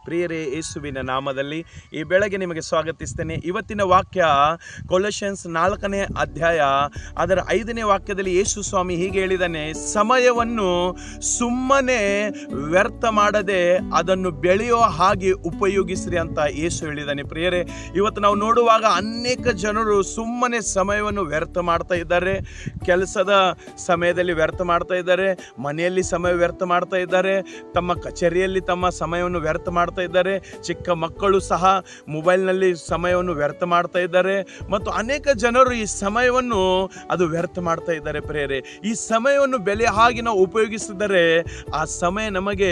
ಪ್ರಿಯರೇ, ಯೇಸುವಿನ ನಾಮದಲ್ಲಿ ಈ ಬೆಳಗ್ಗೆ ನಿಮಗೆ ಸ್ವಾಗತಿಸ್ತೇನೆ. ಇವತ್ತಿನ ವಾಕ್ಯ ಕೊಲೊಸ್ಸೆನ್ಸ್ 4ನೇ ಅಧ್ಯಾಯ ಅದರ 5ನೇ ವಾಕ್ಯದಲ್ಲಿ ಯೇಸು ಸ್ವಾಮಿ ಹೀಗೆ ಹೇಳಿದ್ದಾನೆ, ಸಮಯವನ್ನು ಸುಮ್ಮನೆ ವ್ಯರ್ಥ ಮಾಡದೆ ಅದನ್ನು ಬೆಳೆಯೋ ಹಾಗೆ ಉಪಯೋಗಿಸ್ರಿ ಅಂತ ಯೇಸು ಹೇಳಿದ್ದಾನೆ. ಪ್ರಿಯರೇ, ಇವತ್ತು ನಾವು ನೋಡುವಾಗ ಅನೇಕ ಜನರು ಸುಮ್ಮನೆ ಸಮಯವನ್ನು ವ್ಯರ್ಥ ಮಾಡ್ತಾ ಇದ್ದಾರೆ. ಕೆಲಸದ ಸಮಯದಲ್ಲಿ ವ್ಯರ್ಥ ಮಾಡ್ತಾ ಇದ್ದಾರೆ, ಮನೆಯಲ್ಲಿ ಸಮಯ ವ್ಯರ್ಥ ಮಾಡ್ತಾ ಇದ್ದಾರೆ, ತಮ್ಮ ಕಚೇರಿಯಲ್ಲಿ ತಮ್ಮ ಸಮಯವನ್ನು ವ್ಯರ್ಥ ಮಾಡ್ತಾ ಇದ್ದಾರೆ, ಚಿಕ್ಕ ಮಕ್ಕಳು ಸಹ ಮೊಬೈಲ್ನಲ್ಲಿ ಸಮಯವನ್ನು ವ್ಯರ್ಥ ಮಾಡ್ತಾ ಇದ್ದಾರೆ ಮತ್ತು ಅನೇಕ ಜನರು ಈ ಸಮಯವನ್ನು ಅದು ವ್ಯರ್ಥ ಮಾಡ್ತಾ ಇದ್ದಾರೆ. ಪ್ರಿಯರೇ, ಈ ಸಮಯವನ್ನು ಬೆಲೆ ಹಾಗೆ ನಾವು ಉಪಯೋಗಿಸಿದರೆ ಆ ಸಮಯ ನಮಗೆ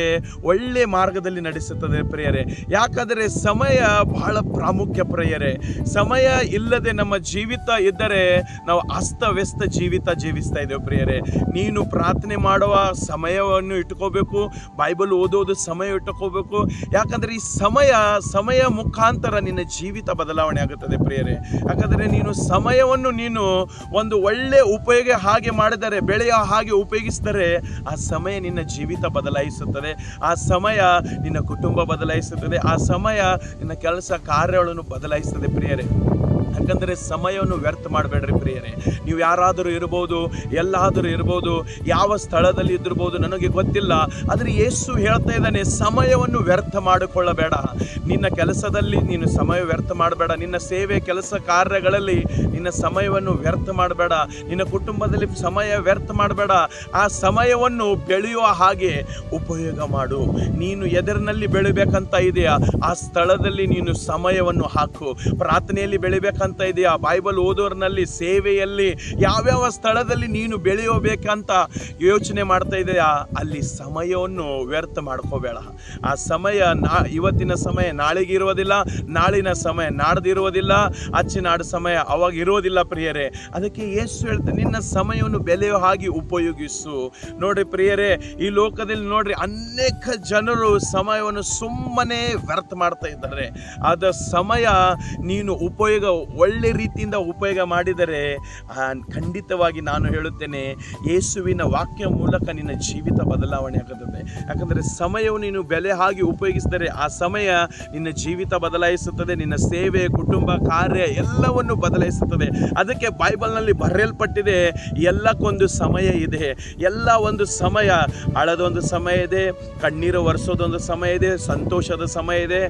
ಒಳ್ಳೆ ಮಾರ್ಗದಲ್ಲಿ ನಡೆಸುತ್ತದೆ. ಪ್ರಿಯರೇ, ಯಾಕಂದರೆ ಸಮಯ ಬಹಳ ಪ್ರಾಮುಖ್ಯ. ಪ್ರಿಯರೇ, ಸಮಯ ಇಲ್ಲದೆ ನಮ್ಮ ಜೀವಿತ ಇದ್ದರೆ ನಾವು ಅಸ್ತವ್ಯಸ್ತ ಜೀವಿತ ಜೀವಿಸ್ತಾ ಇದ್ದೇವೆ. ಪ್ರಿಯರೇ, ನೀನು ಪ್ರಾರ್ಥನೆ ಮಾಡುವ ಸಮಯವನ್ನು ಇಟ್ಕೋಬೇಕು, ಬೈಬಲ್ ಓದೋದು ಸಮಯ ಇಟ್ಕೋಬೇಕು. ಯಾಕಂದರೆ ಈ ಸಮಯ ಮುಖಾಂತರ ನಿನ್ನ ಜೀವಿತ ಬದಲಾವಣೆ ಆಗುತ್ತದೆ. ಪ್ರಿಯರೇ, ಯಾಕಂದರೆ ನೀನು ಸಮಯವನ್ನು ನೀನು ಒಂದು ಒಳ್ಳೆ ಉಪಯೋಗ ಹಾಗೆ ಮಾಡಿದರೆ, ಬೆಳೆಯ ಹಾಗೆ ಉಪಯೋಗಿಸಿದರೆ ಆ ಸಮಯ ನಿನ್ನ ಜೀವಿತ ಬದಲಾಯಿಸುತ್ತದೆ, ಆ ಸಮಯ ನಿನ್ನ ಕುಟುಂಬ ಬದಲಾಯಿಸುತ್ತದೆ, ಆ ಸಮಯ ನಿನ್ನ ಕೆಲಸ ಕಾರ್ಯಗಳನ್ನು ಬದಲಾಯಿಸುತ್ತದೆ. ಪ್ರಿಯರೇ, ಯಾಕಂದರೆ ಸಮಯವನ್ನು ವ್ಯರ್ಥ ಮಾಡಬೇಡ್ರಿ. ಪ್ರಿಯರೇ, ನೀವು ಯಾರಾದರೂ ಇರ್ಬೋದು, ಎಲ್ಲಾದರೂ ಇರ್ಬೋದು, ಯಾವ ಸ್ಥಳದಲ್ಲಿ ಇದ್ದಿರ್ಬೋದು, ನನಗೆ ಗೊತ್ತಿಲ್ಲ. ಆದರೆ ಯೇಸು ಹೇಳ್ತಾ ಇದ್ದಾನೆ, ಸಮಯವನ್ನು ವ್ಯರ್ಥ ಮಾಡಿಕೊಳ್ಳಬೇಡ. ನಿನ್ನ ಕೆಲಸದಲ್ಲಿ ನೀನು ಸಮಯ ವ್ಯರ್ಥ ಮಾಡಬೇಡ, ನಿನ್ನ ಸೇವೆ ಕೆಲಸ ಕಾರ್ಯಗಳಲ್ಲಿ ನಿನ್ನ ಸಮಯವನ್ನು ವ್ಯರ್ಥ ಮಾಡಬೇಡ, ನಿನ್ನ ಕುಟುಂಬದಲ್ಲಿ ಸಮಯ ವ್ಯರ್ಥ ಮಾಡಬೇಡ. ಆ ಸಮಯವನ್ನು ಬೆಳೆಯುವ ಹಾಗೆ ಉಪಯೋಗ ಮಾಡು. ನೀನು ಎದರಿನಲ್ಲಿ ಬೆಳಿಬೇಕಂತ ಇದೆಯಾ ಆ ಸ್ಥಳದಲ್ಲಿ ನೀನು ಸಮಯವನ್ನು ಹಾಕು. ಪ್ರಾರ್ಥನೆಯಲ್ಲಿ ಬೆಳಿಬೇಕಂತ ಇದೆಯಾ, ಬೈಬಲ್ ಓದೋರ್ನಲ್ಲಿ, ಸೇವೆಯಲ್ಲಿ, ಯಾವ್ಯಾವ ಸ್ಥಳದಲ್ಲಿ ನೀನು ಬೆಳೆಯಬೇಕಂತ ಯೋಚನೆ ಮಾಡ್ತಾ ಇದೆಯಾ ಅಲ್ಲಿ ಸಮಯವನ್ನು ವ್ಯರ್ಥ ಮಾಡ್ಕೋಬೇಡ. ಆ ಸಮಯ ಇವತ್ತಿನ ಸಮಯ ನಾಳೆಗೆ ಇರುವುದಿಲ್ಲ, ನಾಳಿನ ಸಮಯ ನಾಡ್ದಿರುವುದಿಲ್ಲ, ಅಚ್ಚಿನಾಡು ಸಮಯ ಅವಾಗ ಇರುವುದಿಲ್ಲ. ಪ್ರಿಯರೇ, ಅದಕ್ಕೆ ಯೇಸು ಹೇಳ್ತಾರೆ, ನಿನ್ನ ಸಮಯವನ್ನು ಬೆಲೆಯೋ ಹಾಗೆ ಉಪಯೋಗಿಸು. ನೋಡ್ರಿ ಪ್ರಿಯರೇ, ಈ ಲೋಕದಲ್ಲಿ ನೋಡ್ರಿ ಅನೇಕ ಜನರು ಸಮಯವನ್ನು ಸುಮ್ಮನೆ ವ್ಯರ್ಥ ಮಾಡ್ತಾ ಇದ್ದಾರೆ. ಆದ ಸಮಯ ನೀನು ಒಳ್ಳೆ ರೀತಿಯಿಂದ ಉಪಯೋಗ ಮಾಡಿದರೆ ಖಂಡಿತವಾಗಿ ನಾನು ಹೇಳುತ್ತೇನೆ, ಯೇಸುವಿನ ವಾಕ್ಯ ಮೂಲಕ ನಿನ್ನ ಜೀವಿತ ಬದಲಾವಣೆ ಆಗುತ್ತದೆ. ಯಾಕಂದರೆ ಸಮಯವನ್ನು ನೀನು ಬೆಲೆ ಹಾಗೆ ಉಪಯೋಗಿಸಿದರೆ ಆ ಸಮಯ ನಿನ್ನ ಜೀವಿತ ಬದಲಾಯಿಸುತ್ತದೆ, ನಿನ್ನ ಸೇವೆ, ಕುಟುಂಬ, ಕಾರ್ಯ ಎಲ್ಲವನ್ನು ಬದಲಾಯಿಸುತ್ತದೆ. ಅದಕ್ಕೆ ಬೈಬಲ್ನಲ್ಲಿ ಬರೆಯಲ್ಪಟ್ಟಿದೆ, ಎಲ್ಲಕ್ಕೊಂದು ಸಮಯ ಇದೆ. ಎಲ್ಲ ಒಂದು ಸಮಯ, ಅಳದೊಂದು ಸಮಯ ಇದೆ, ಕಣ್ಣೀರು ಒರೆಸೋದೊಂದು ಸಮಯ ಇದೆ, ಸಂತೋಷದ ಸಮಯ ಇದೆ.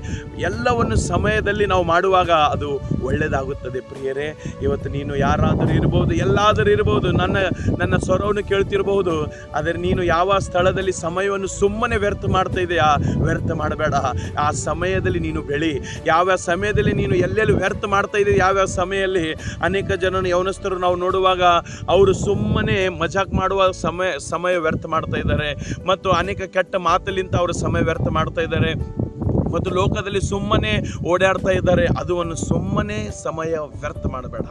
ಎಲ್ಲವನ್ನು ಸಮಯದಲ್ಲಿ ನಾವು ಮಾಡುವಾಗ ಅದು ಒಳ್ಳೆಯದಾಗುತ್ತದೆ. ಪ್ರಿಯರೇ, ಇವತ್ತು ನೀನು ಯಾರಾದರೂ ಇರ್ಬೋದು, ಎಲ್ಲಾದರೂ ಇರ್ಬೋದು, ನನ್ನ ಸ್ವರವನ್ನು ಕೇಳ್ತಿರ್ಬೋದು. ಆದರೆ ನೀನು ಯಾವ ಸ್ಥಳದಲ್ಲಿ ಸಮಯವನ್ನು ಸುಮ್ಮನೆ ವ್ಯರ್ಥ ಮಾಡ್ತಾ ಇದೆಯಾ, ವ್ಯರ್ಥ ಮಾಡಬೇಡ. ಆ ಸಮಯದಲ್ಲಿ ನೀನು ಬೆಳಿ. ಯಾವ ಸಮಯದಲ್ಲಿ ನೀನು ಎಲ್ಲೆಲ್ಲಿ ವ್ಯರ್ಥ ಮಾಡ್ತಾ ಇದೆಯಾ, ಯಾವ್ಯಾವ ಸಮಯದಲ್ಲಿ ಅನೇಕ ಜನ ಯೌವನಸ್ಥರು ನಾವು ನೋಡುವಾಗ ಅವರು ಸುಮ್ಮನೆ ಮಜಾಕ್ ಮಾಡುವ ಸಮಯ ವ್ಯರ್ಥ ಮಾಡ್ತಾ ಇದ್ದಾರೆ ಮತ್ತು ಅನೇಕ ಕೆಟ್ಟ ಮಾತಲ್ಲಿಂದ ಅವರು ಸಮಯ ವ್ಯರ್ಥ ಮಾಡ್ತಾ ಇದ್ದಾರೆ ಮತ್ತು ಲೋಕದಲ್ಲಿ ಸುಮ್ಮನೆ ಓಡಾಡ್ತಾ ಇದ್ದಾರೆ. ಅದನ್ನು ಸುಮ್ಮನೆ ಸಮಯ ವ್ಯರ್ಥ ಮಾಡಬೇಡ.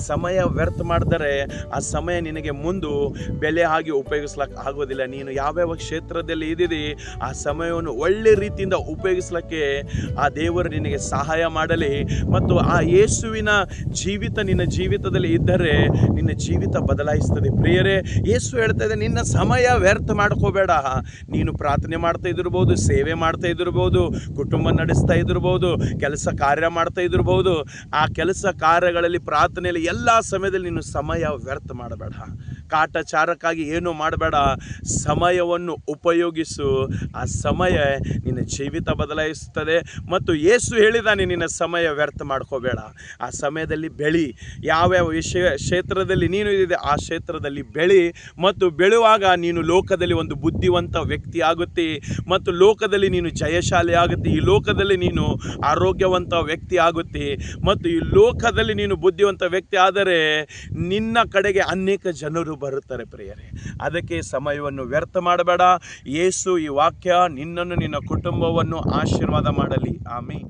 ಸಮಯ ವ್ಯರ್ಥ ಮಾಡಿದರೆ ಆ ಸಮಯ ನಿನಗೆ ಮುಂದೆ ಬೆಲೆ ಆಗಿ ಉಪಯೋಗಿಸ್ಲಿಕ್ಕೆ ಆಗೋದಿಲ್ಲ. ನೀನು ಯಾವ್ಯಾವ ಕ್ಷೇತ್ರದಲ್ಲಿ ಇದ್ದೀರಿ ಆ ಸಮಯವನ್ನು ಒಳ್ಳೆ ರೀತಿಯಿಂದ ಉಪಯೋಗಿಸ್ಲಿಕ್ಕೆ ಆ ದೇವರು ನಿನಗೆ ಸಹಾಯ ಮಾಡಲಿ. ಮತ್ತು ಆ ಯೇಸುವಿನ ಜೀವಿತ ನಿನ್ನ ಜೀವಿತದಲ್ಲಿ ಇದ್ದರೆ ನಿನ್ನ ಜೀವಿತ ಬದಲಾಯಿಸ್ತದೆ. ಪ್ರಿಯರೇ, ಯೇಸು ಹೇಳ್ತಾ ಇದೆ, ನಿನ್ನ ಸಮಯ ವ್ಯರ್ಥ ಮಾಡ್ಕೋಬೇಡ. ನೀನು ಪ್ರಾರ್ಥನೆ ಮಾಡ್ತಾ ಇದ್ದಿರ್ಬೋದು, ಸೇವೆ ಮಾಡ್ತಾ ಇದ್ದಿರ್ಬೋದು, ಕುಟುಂಬ ನಡೆಸ್ತಾ ಇದ್ದಿರ್ಬೋದು, ಕೆಲಸ ಕಾರ್ಯ ಮಾಡ್ತಾ ಇದ್ದಿರ್ಬೋದು. ಆ ಕೆಲಸ ಕಾರ್ಯಗಳಲ್ಲಿ, ಪ್ರಾರ್ಥನೆಯಲ್ಲಿ ಎಲ್ಲ ಸಮಯದಲ್ಲಿ ನೀನು ಸಮಯ ವ್ಯರ್ಥ ಮಾಡಬೇಡ. ಕಾಟಾಚಾರಕ್ಕಾಗಿ ಏನು ಮಾಡಬೇಡ. ಸಮಯವನ್ನು ಉಪಯೋಗಿಸು. ಆ ಸಮಯ ನಿನ್ನ ಜೀವಿತ ಬದಲಾಯಿಸುತ್ತದೆ. ಮತ್ತು ಯೇಸು ಹೇಳಿದಾನೆ, ನಿನ್ನ ಸಮಯ ವ್ಯರ್ಥ ಮಾಡ್ಕೋಬೇಡ. ಆ ಸಮಯದಲ್ಲಿ ಬೆಳಿ. ಯಾವ್ಯಾವ ಕ್ಷೇತ್ರದಲ್ಲಿ ನೀನು ಇದೆ ಆ ಕ್ಷೇತ್ರದಲ್ಲಿ ಬೆಳಿ. ಮತ್ತು ಬೆಳೆಯುವಾಗ ನೀನು ಲೋಕದಲ್ಲಿ ಒಂದು ಬುದ್ಧಿವಂತ ವ್ಯಕ್ತಿ ಆಗುತ್ತೆ ಮತ್ತು ಲೋಕದಲ್ಲಿ ನೀನು ಜಯಶಾಲಿ ಆಗುತ್ತೆ. ಈ ಲೋಕದಲ್ಲಿ ನೀನು ಆರೋಗ್ಯವಂತ ವ್ಯಕ್ತಿ ಆಗುತ್ತೆ ಮತ್ತು ಈ ಲೋಕದಲ್ಲಿ ನೀನು ಬುದ್ಧಿವಂತ ವ್ಯಕ್ತಿ ಆದರೆ ನಿನ್ನ ಕಡೆಗೆ ಅನೇಕ ಜನರು ಬರುತ್ತಾರೆ. ಪ್ರಿಯರೇ, ಅದಕ್ಕೆ ಸಮಯವನ್ನು ವ್ಯರ್ಥ ಮಾಡಬೇಡ. ಯೇಸು ಈ ವಾಕ್ಯ ನಿನ್ನನ್ನು, ನಿನ್ನ ಕುಟುಂಬವನ್ನು ಆಶೀರ್ವಾದ ಮಾಡಲಿ. ಆಮೆನ್.